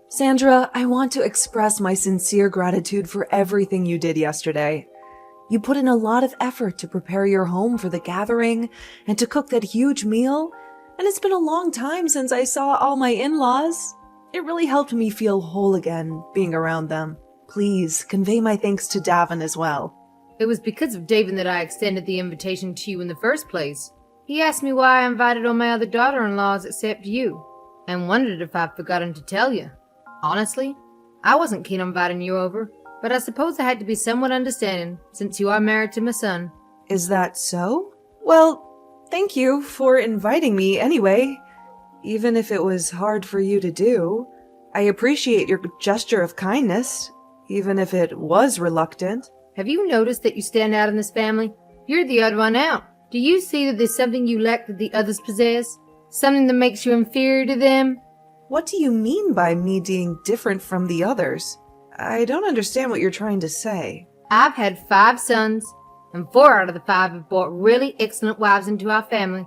Sandra, I want to express my sincere gratitude for everything you did yesterday. You put in a lot of effort to prepare your home for the gathering and to cook that huge meal, and it's been a long time since I saw all my in-laws. It really helped me feel whole again, being around them. Please convey my thanks to Davin as well. It was because of Davin that I extended the invitation to you in the first place. He asked me why I invited all my other daughter-in-laws except you, and wondered if I'd forgotten to tell you. Honestly, I wasn't keen on inviting you over, but I suppose I had to be somewhat understanding, since you are married to my son. Is that so? Well, thank you for inviting me anyway. Even if it was hard for you to do, I appreciate your gesture of kindness, even if it was reluctant. Have you noticed that you stand out in this family? You're the odd one out. Do you see that there's something you lack that the others possess? Something that makes you inferior to them? What do you mean by me being different from the others? I don't understand what you're trying to say. I've had 5 sons, and 4 out of the 5 have brought really excellent wives into our family.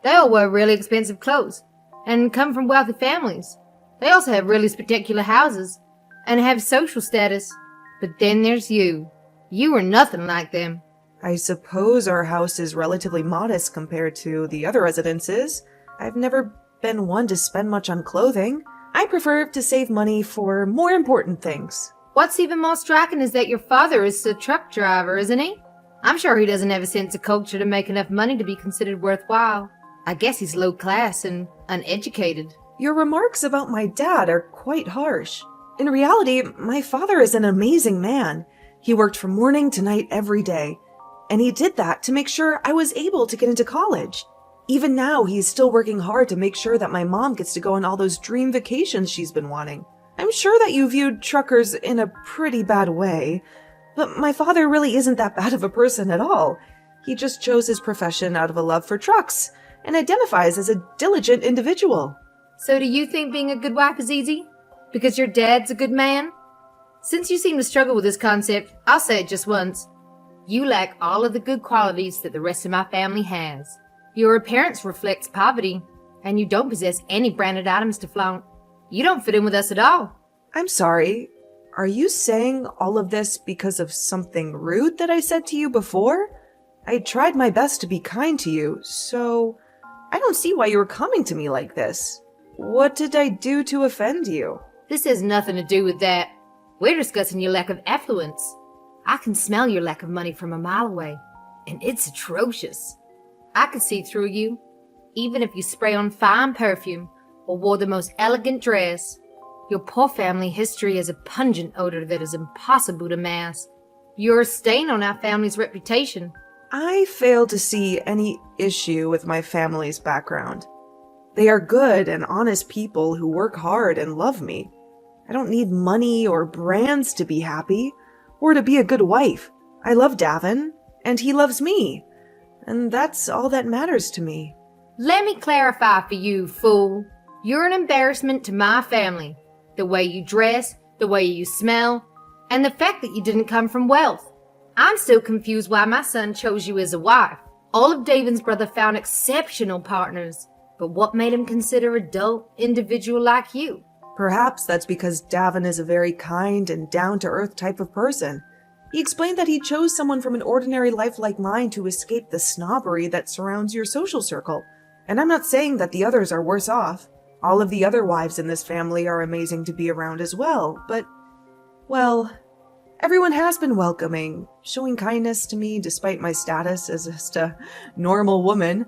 They all wear really expensive clothes, and come from wealthy families. They also have really spectacular houses, and have social status. But then there's you. You are nothing like them. I suppose our house is relatively modest compared to the other residences. I've never been one to spend much on clothing. I prefer to save money for more important things. What's even more striking is that your father is a truck driver, isn't he? I'm sure he doesn't have a sense of culture to make enough money to be considered worthwhile. I guess he's low class and uneducated. Your remarks about my dad are quite harsh. In reality, my father is an amazing man. He worked from morning to night every day, and he did that to make sure I was able to get into college. Even now, he's still working hard to make sure that my mom gets to go on all those dream vacations she's been wanting. I'm sure that you viewed truckers in a pretty bad way, but my father really isn't that bad of a person at all. He just chose his profession out of a love for trucks and identifies as a diligent individual. So do you think being a good wife is easy? Because your dad's a good man? Since you seem to struggle with this concept, I'll say it just once. You lack all of the good qualities that the rest of my family has. Your appearance reflects poverty, and you don't possess any branded items to flaunt. You don't fit in with us at all. I'm sorry. Are you saying all of this because of something rude that I said to you before? I tried my best to be kind to you, so I don't see why you were coming to me like this. What did I do to offend you? This has nothing to do with that. We're discussing your lack of affluence. I can smell your lack of money from a mile away, and it's atrocious. I could see through you, even if you spray on fine perfume or wore the most elegant dress. Your poor family history has a pungent odor that is impossible to mask. You're a stain on our family's reputation. I fail to see any issue with my family's background. They are good and honest people who work hard and love me. I don't need money or brands to be happy or to be a good wife. I love Davin, and he loves me. And that's all that matters to me. Let me clarify for you, fool. You're an embarrassment to my family. The way you dress, the way you smell, and the fact that you didn't come from wealth. I'm still confused why my son chose you as a wife. All of Davin's brother found exceptional partners, but what made him consider a dull individual like you? Perhaps that's because Davin is a very kind and down-to-earth type of person. He explained that he chose someone from an ordinary life like mine to escape the snobbery that surrounds your social circle. And I'm not saying that the others are worse off. All of the other wives in this family are amazing to be around as well, but, well, everyone has been welcoming, showing kindness to me despite my status as just a normal woman.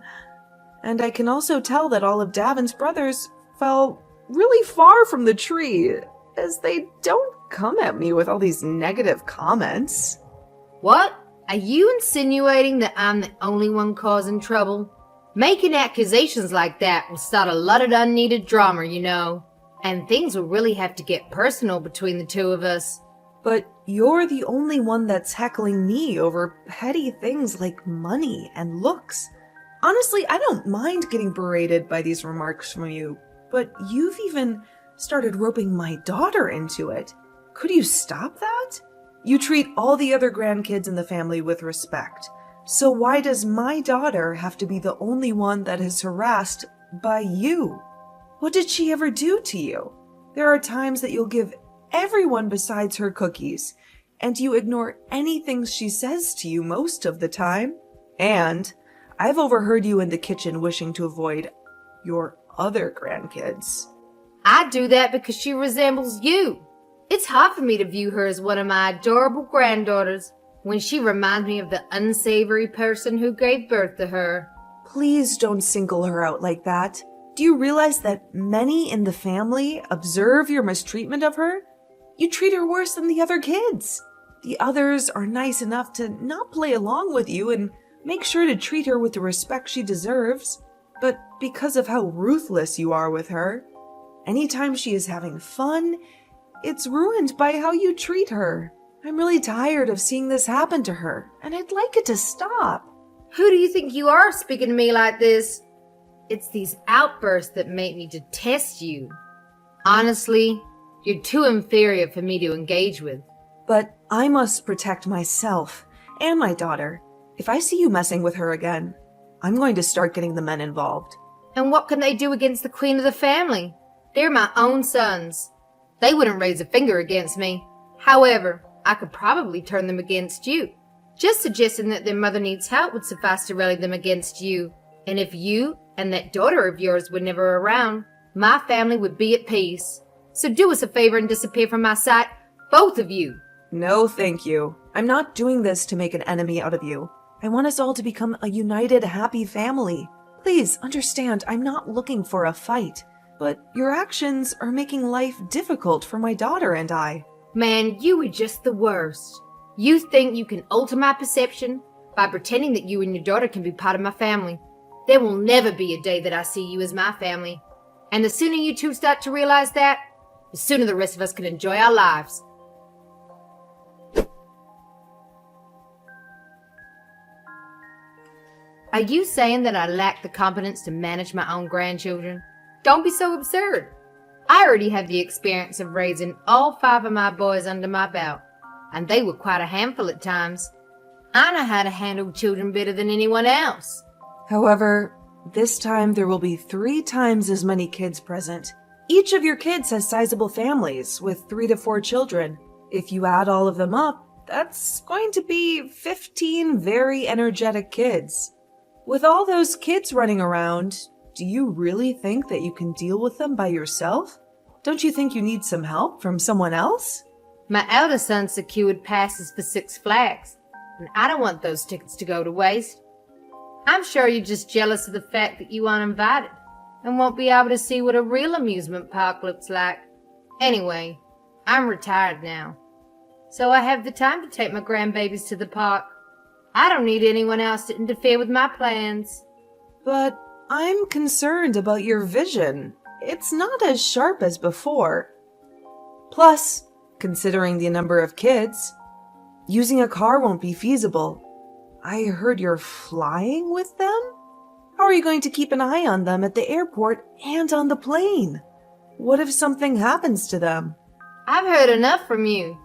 And I can also tell that all of Davin's brothers fell really far from the tree, as they don't come at me with all these negative comments. What? Are you insinuating that I'm the only one causing trouble? Making accusations like that will start a lot of unneeded drama, you know. And things will really have to get personal between the two of us. But you're the only one that's heckling me over petty things like money and looks. Honestly, I don't mind getting berated by these remarks from you, but you've even started roping my daughter into it. Could you stop that? You treat all the other grandkids in the family with respect. So why does my daughter have to be the only one that is harassed by you? What did she ever do to you? There are times that you'll give everyone besides her cookies, and you ignore anything she says to you most of the time. And I've overheard you in the kitchen wishing to avoid your other grandkids. I do that because she resembles you. It's hard for me to view her as one of my adorable granddaughters when she reminds me of the unsavory person who gave birth to her. Please don't single her out like that. Do you realize that many in the family observe your mistreatment of her? You treat her worse than the other kids. The others are nice enough to not play along with you and make sure to treat her with the respect she deserves. But because of how ruthless you are with her, anytime she is having fun, it's ruined by how you treat her. I'm really tired of seeing this happen to her, and I'd like it to stop. Who do you think you are speaking to me like this? It's these outbursts that make me detest you. Honestly, you're too inferior for me to engage with. But I must protect myself and my daughter. If I see you messing with her again, I'm going to start getting the men involved. And what can they do against the queen of the family? They're my own sons. They wouldn't raise a finger against me. However, I could probably turn them against you. Just suggesting that their mother needs help would suffice to rally them against you. And if you and that daughter of yours were never around, my family would be at peace. So do us a favor and disappear from my sight, both of you. No, thank you. I'm not doing this to make an enemy out of you. I want us all to become a united, happy family. Please understand, I'm not looking for a fight, but your actions are making life difficult for my daughter and I. Man, you are just the worst. You think you can alter my perception by pretending that you and your daughter can be part of my family. There will never be a day that I see you as my family. And the sooner you two start to realize that, the sooner the rest of us can enjoy our lives. Are you saying that I lack the competence to manage my own grandchildren? Don't be so absurd. I already have the experience of raising all 5 of my boys under my belt, and they were quite a handful at times. I know how to handle children better than anyone else. However, this time there will be 3 times as many kids present. Each of your kids has sizable families with 3 to 4 children. If you add all of them up, that's going to be 15 very energetic kids. With all those kids running around, do you really think that you can deal with them by yourself? Don't you think you need some help from someone else? My eldest son secured passes for 6 Flags, and I don't want those tickets to go to waste. I'm sure you're just jealous of the fact that you aren't invited and won't be able to see what a real amusement park looks like. Anyway, I'm retired now, so I have the time to take my grandbabies to the park. I don't need anyone else to interfere with my plans. But I'm concerned about your vision. It's not as sharp as before. Plus, considering the number of kids, using a car won't be feasible. I heard you're flying with them? How are you going to keep an eye on them at the airport and on the plane? What if something happens to them? I've heard enough from you.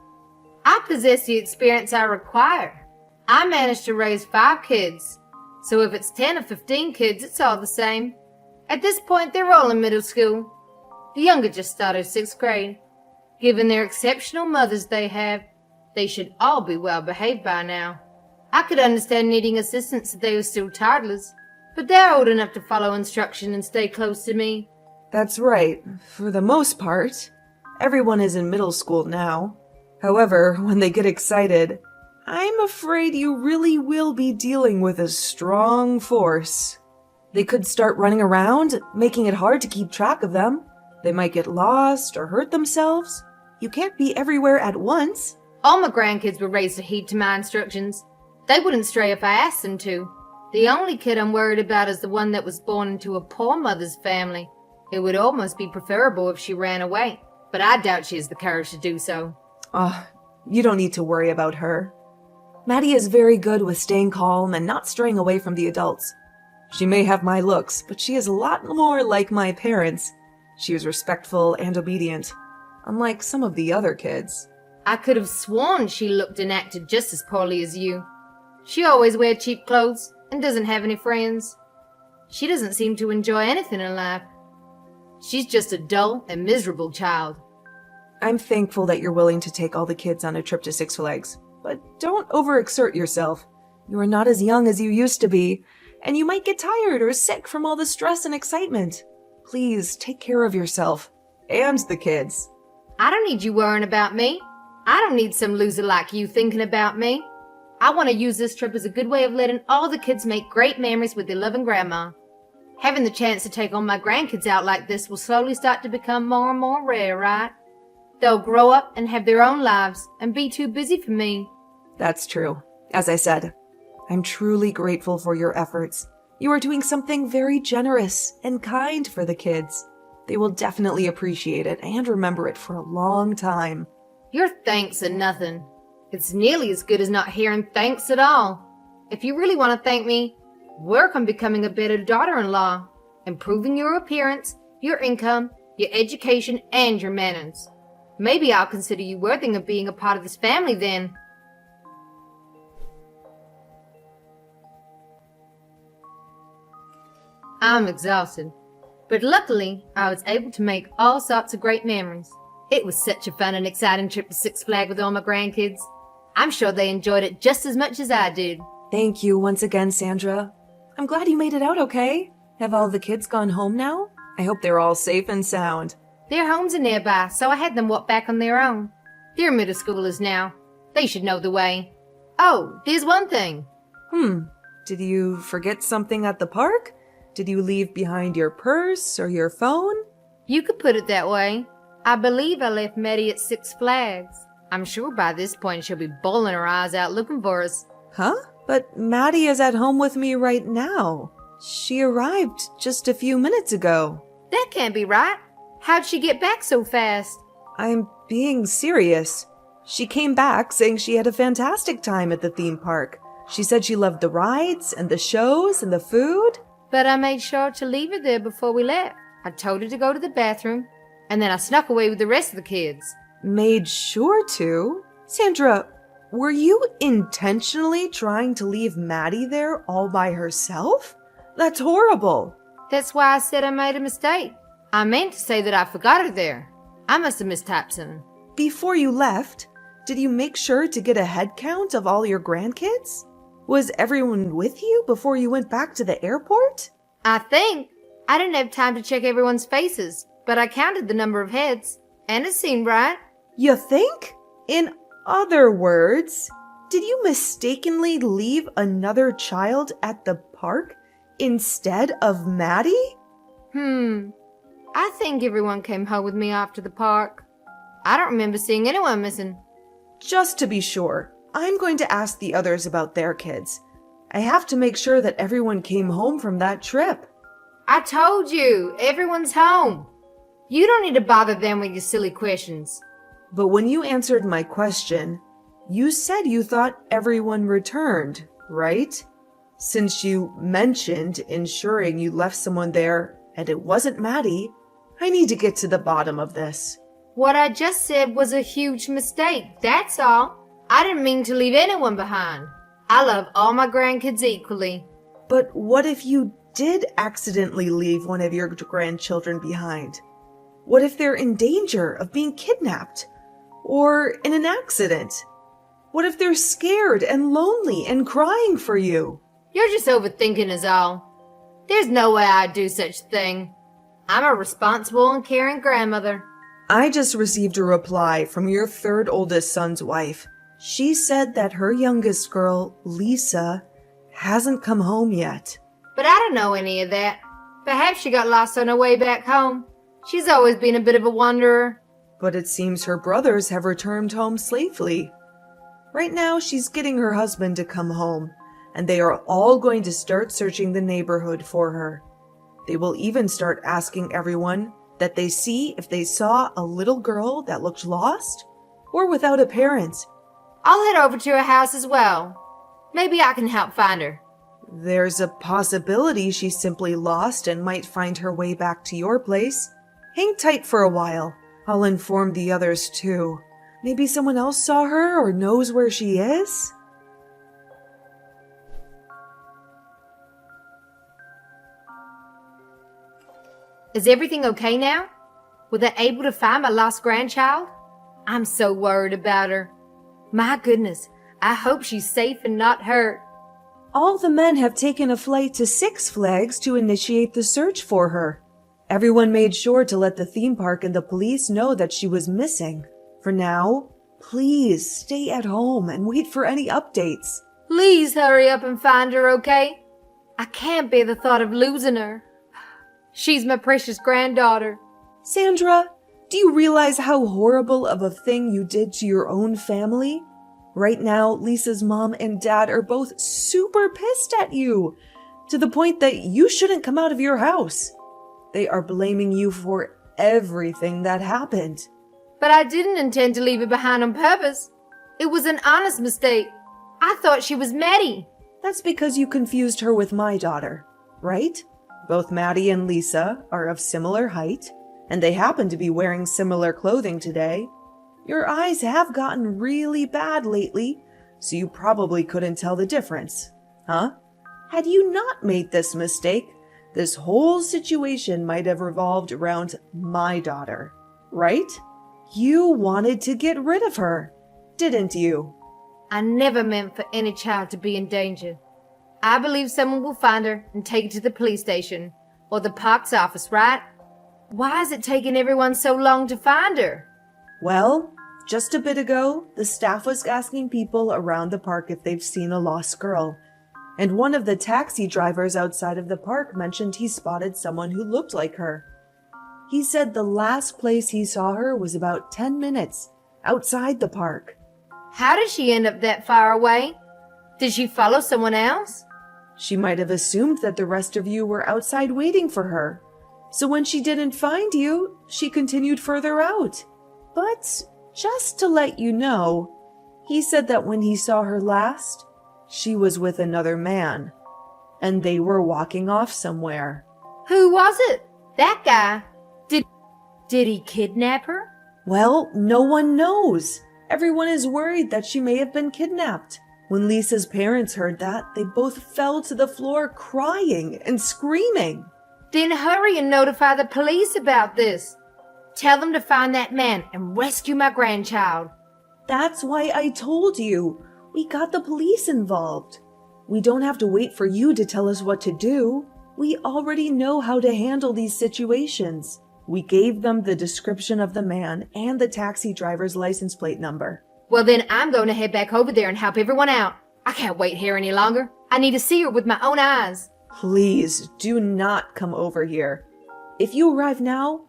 I possess the experience I require. I managed to raise 5 kids, so if it's 10 or 15 kids, it's all the same. At this point, they're all in middle school. The younger just started 6th grade. Given their exceptional mothers they have, they should all be well behaved by now. I could understand needing assistance if they were still toddlers, but they're old enough to follow instruction and stay close to me. That's right, for the most part. Everyone is in middle school now. However, when they get excited, I'm afraid you really will be dealing with a strong force. They could start running around, making it hard to keep track of them. They might get lost or hurt themselves. You can't be everywhere at once. All my grandkids were raised to heed to my instructions. They wouldn't stray if I asked them to. The only kid I'm worried about is the one that was born into a poor mother's family. It would almost be preferable if she ran away, but I doubt she has the courage to do so. You don't need to worry about her. Maddie is very good with staying calm and not straying away from the adults. She may have my looks, but she is a lot more like my parents. She is respectful and obedient, unlike some of the other kids. I could have sworn she looked and acted just as poorly as you. She always wears cheap clothes and doesn't have any friends. She doesn't seem to enjoy anything in life. She's just a dull and miserable child. I'm thankful that you're willing to take all the kids on a trip to Six Flags, but don't overexert yourself. You are not as young as you used to be, and you might get tired or sick from all the stress and excitement. Please take care of yourself and the kids. I don't need you worrying about me. I don't need some loser like you thinking about me. I want to use this trip as a good way of letting all the kids make great memories with their loving grandma. Having the chance to take all my grandkids out like this will slowly start to become more and more rare, right? They'll grow up and have their own lives and be too busy for me. That's true. As I said, I'm truly grateful for your efforts. You are doing something very generous and kind for the kids. They will definitely appreciate it and remember it for a long time. Your thanks are nothing. It's nearly as good as not hearing thanks at all. If you really want to thank me, work on becoming a better daughter-in-law, improving your appearance, your income, your education, and your manners. Maybe I'll consider you worthy of being a part of this family then. I'm exhausted, but luckily I was able to make all sorts of great memories. It was such a fun and exciting trip to Six Flags with all my grandkids. I'm sure they enjoyed it just as much as I did. Thank you once again, Sandra. I'm glad you made it out okay. Have all the kids gone home now? I hope they're all safe and sound. Their homes are nearby, so I had them walk back on their own. They're middle schoolers now. They should know the way. Oh, there's one thing. Did you forget something at the park? Did you leave behind your purse or your phone? You could put it that way. I believe I left Maddie at Six Flags. I'm sure by this point she'll be bawling her eyes out looking for us. Huh? But Maddie is at home with me right now. She arrived just a few minutes ago. That can't be right. How'd she get back so fast? I'm being serious. She came back saying she had a fantastic time at the theme park. She said she loved the rides and the shows and the food. But I made sure to leave her there before we left. I told her to go to the bathroom, and then I snuck away with the rest of the kids. Made sure to? Sandra, were you intentionally trying to leave Maddie there all by herself? That's horrible. That's why I said I made a mistake. I meant to say that I forgot her there. I must have mistyped something. Before you left, did you make sure to get a head count of all your grandkids? Was everyone with you before you went back to the airport? I think. I didn't have time to check everyone's faces, but I counted the number of heads, and it seemed right. You think? In other words, did you mistakenly leave another child at the park instead of Maddie? I think everyone came home with me after the park. I don't remember seeing anyone missing. Just to be sure, I'm going to ask the others about their kids. I have to make sure that everyone came home from that trip. I told you, everyone's home. You don't need to bother them with your silly questions. But when you answered my question, you said you thought everyone returned, right? Since you mentioned ensuring you left someone there and it wasn't Maddie, I need to get to the bottom of this. What I just said was a huge mistake, that's all. I didn't mean to leave anyone behind. I love all my grandkids equally. But what if you did accidentally leave one of your grandchildren behind? What if they're in danger of being kidnapped? Or in an accident? What if they're scared and lonely and crying for you? You're just overthinking is all. There's no way I'd do such a thing. I'm a responsible and caring grandmother. I just received a reply from your third oldest son's wife. She said that her youngest girl, Lisa, hasn't come home yet. But I don't know any of that. Perhaps she got lost on her way back home. She's always been a bit of a wanderer. But it seems her brothers have returned home safely. Right now, she's getting her husband to come home, and they are all going to start searching the neighborhood for her. They will even start asking everyone that they see if they saw a little girl that looked lost or without a parent. I'll head over to her house as well. Maybe I can help find her. There's a possibility she's simply lost and might find her way back to your place. Hang tight for a while. I'll inform the others too. Maybe someone else saw her or knows where she is? Is everything okay now? Were they able to find my lost grandchild? I'm so worried about her. My goodness, I hope she's safe and not hurt. All the men have taken a flight to Six Flags to initiate the search for her. Everyone made sure to let the theme park and the police know that she was missing. For now, please stay at home and wait for any updates. Please hurry up and find her, okay? I can't bear the thought of losing her. She's my precious granddaughter. Sandra, do you realize how horrible of a thing you did to your own family? Right now, Lisa's mom and dad are both super pissed at you, to the point that you shouldn't come out of your house. They are blaming you for everything that happened. But I didn't intend to leave her behind on purpose. It was an honest mistake. I thought she was Maddie. That's because you confused her with my daughter, right? Both Maddie and Lisa are of similar height, and they happen to be wearing similar clothing today. Your eyes have gotten really bad lately, so you probably couldn't tell the difference, huh? Had you not made this mistake, this whole situation might have revolved around my daughter, right? You wanted to get rid of her, didn't you? I never meant for any child to be in danger. I believe someone will find her and take her to the police station or the park's office, right? Why is it taking everyone so long to find her? Well, just a bit ago, the staff was asking people around the park if they've seen a lost girl, and one of the taxi drivers outside of the park mentioned he spotted someone who looked like her. He said the last place he saw her was about 10 minutes outside the park. How did she end up that far away? Did she follow someone else? She might have assumed that the rest of you were outside waiting for her. So when she didn't find you, she continued further out. But just to let you know, he said that when he saw her last, she was with another man, and they were walking off somewhere. Who was it? That guy? Did he kidnap her? Well, no one knows. Everyone is worried that she may have been kidnapped. When Lisa's parents heard that, they both fell to the floor crying and screaming. Then hurry and notify the police about this. Tell them to find that man and rescue my grandchild. That's why I told you. We got the police involved. We don't have to wait for you to tell us what to do. We already know how to handle these situations. We gave them the description of the man and the taxi driver's license plate number. Well, then I'm going to head back over there and help everyone out. I can't wait here any longer. I need to see her with my own eyes. Please do not come over here. If you arrive now,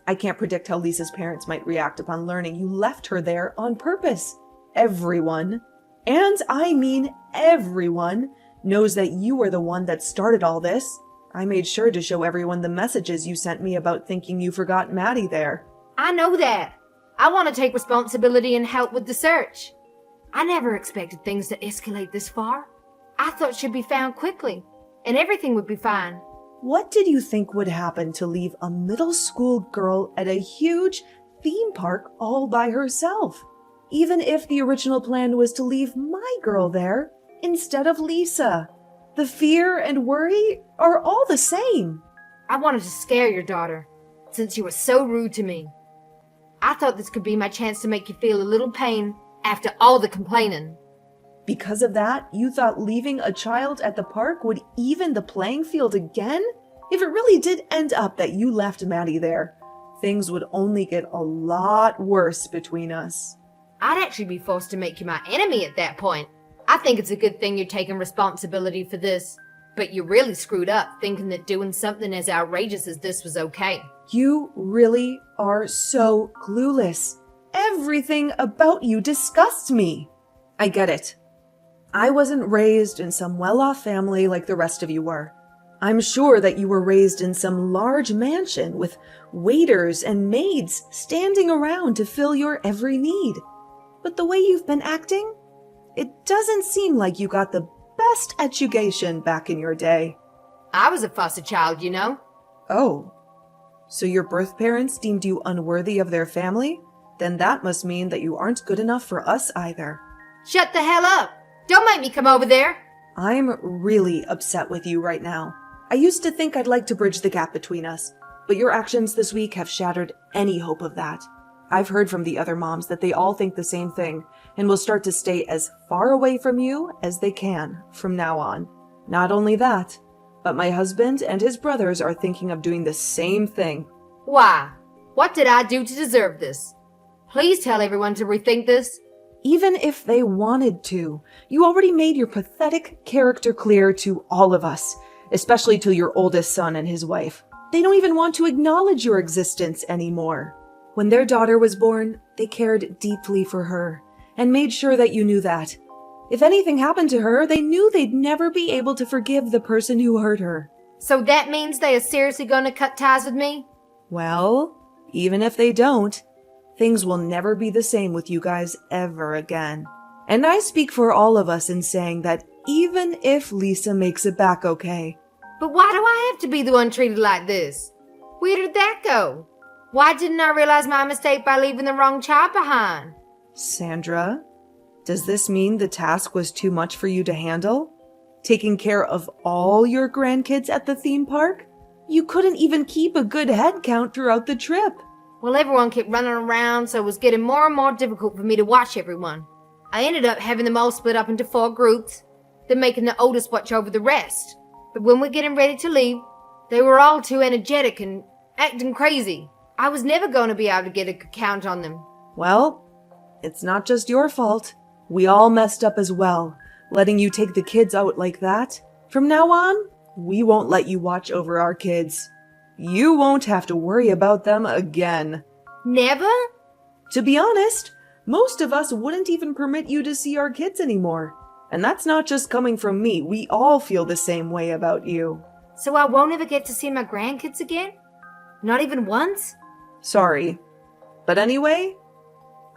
I can't predict how Lisa's parents might react upon learning you left her there on purpose. Everyone, and I mean everyone, knows that you were the one that started all this. I made sure to show everyone the messages you sent me about thinking you forgot Maddie there. I know that. I want to take responsibility and help with the search. I never expected things to escalate this far. I thought she'd be found quickly, and everything would be fine. What did you think would happen to leave a middle school girl at a huge theme park all by herself? Even if the original plan was to leave my girl there instead of Lisa. The fear and worry are all the same. I wanted to scare your daughter, since you were so rude to me. I thought this could be my chance to make you feel a little pain after all the complaining. Because of that, you thought leaving a child at the park would even the playing field again? If it really did end up that you left Maddie there, things would only get a lot worse between us. I'd actually be forced to make you my enemy at that point. I think it's a good thing you're taking responsibility for this, but you really screwed up thinking that doing something as outrageous as this was okay. You really are so clueless. Everything about you disgusts me. I get it. I wasn't raised in some well-off family like the rest of you were. I'm sure that you were raised in some large mansion with waiters and maids standing around to fill your every need. But the way you've been acting, it doesn't seem like you got the best education back in your day. I was a foster child, you know. Oh, so your birth parents deemed you unworthy of their family? Then that must mean that you aren't good enough for us either. Shut the hell up! Don't make me come over there! I'm really upset with you right now. I used to think I'd like to bridge the gap between us, but your actions this week have shattered any hope of that. I've heard from the other moms that they all think the same thing and will start to stay as far away from you as they can from now on. Not only that, but my husband and his brothers are thinking of doing the same thing. Why? What did I do to deserve this? Please tell everyone to rethink this. Even if they wanted to, you already made your pathetic character clear to all of us, especially to your oldest son and his wife. They don't even want to acknowledge your existence anymore. When their daughter was born, they cared deeply for her and made sure that you knew that. If anything happened to her, they knew they'd never be able to forgive the person who hurt her. So that means they are seriously going to cut ties with me? Well, even if they don't, things will never be the same with you guys ever again. And I speak for all of us in saying that even if Lisa makes it back okay. But why do I have to be the one treated like this? Where did that go? Why didn't I realize my mistake by leaving the wrong child behind? Sandra, does this mean the task was too much for you to handle? Taking care of all your grandkids at the theme park? You couldn't even keep a good head count throughout the trip. Well, everyone kept running around, so it was getting more and more difficult for me to watch everyone. I ended up having them all split up into 4 groups, then making the oldest watch over the rest. But when we're getting ready to leave, they were all too energetic and acting crazy. I was never going to be able to get a good count on them. Well, it's not just your fault. We all messed up as well, letting you take the kids out like that. From now on, we won't let you watch over our kids. You won't have to worry about them again. Never? To be honest, most of us wouldn't even permit you to see our kids anymore. And that's not just coming from me. We all feel the same way about you. So I won't ever get to see my grandkids again? Not even once? Sorry. But anyway,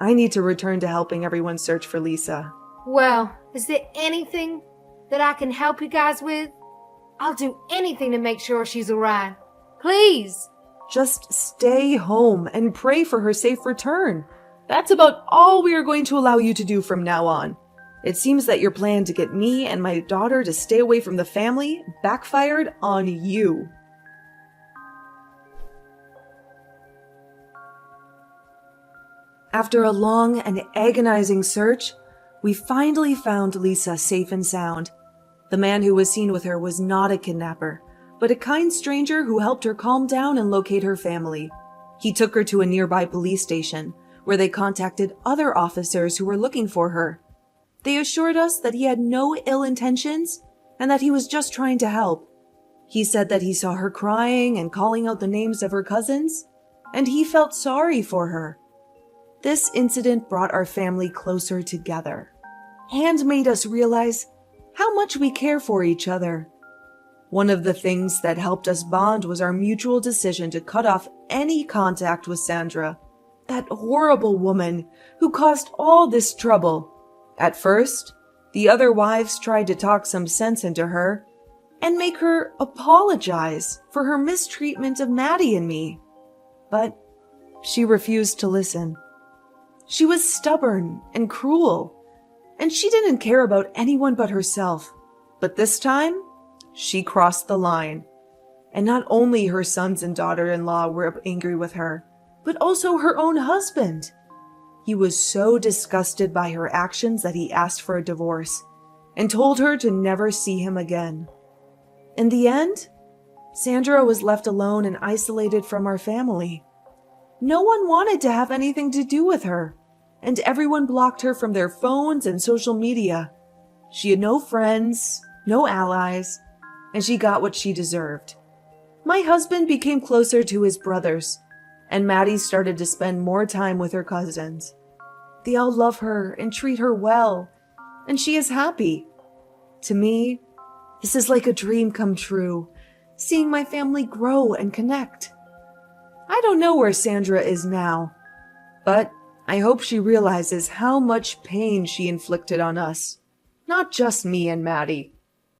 I need to return to helping everyone search for Lisa. Well, is there anything that I can help you guys with? I'll do anything to make sure she's alright. Please. Just stay home and pray for her safe return. That's about all we are going to allow you to do from now on. It seems that your plan to get me and my daughter to stay away from the family backfired on you. After a long and agonizing search, we finally found Lisa safe and sound. The man who was seen with her was not a kidnapper, but a kind stranger who helped her calm down and locate her family. He took her to a nearby police station, where they contacted other officers who were looking for her. They assured us that he had no ill intentions and that he was just trying to help. He said that he saw her crying and calling out the names of her cousins, and he felt sorry for her. This incident brought our family closer together and made us realize how much we care for each other. One of the things that helped us bond was our mutual decision to cut off any contact with Sandra, that horrible woman who caused all this trouble. At first, the other wives tried to talk some sense into her and make her apologize for her mistreatment of Maddie and me. But she refused to listen. She was stubborn and cruel, and she didn't care about anyone but herself. But this time, she crossed the line. And not only her sons and daughter-in-law were angry with her, but also her own husband. He was so disgusted by her actions that he asked for a divorce and told her to never see him again. In the end, Sandra was left alone and isolated from our family. No one wanted to have anything to do with her, and everyone blocked her from their phones and social media. She had no friends, no allies, and she got what she deserved. My husband became closer to his brothers, and Maddie started to spend more time with her cousins. They all love her and treat her well, and she is happy. To me, this is like a dream come true, seeing my family grow and connect. I don't know where Sandra is now, but I hope she realizes how much pain she inflicted on us, not just me and Maddie.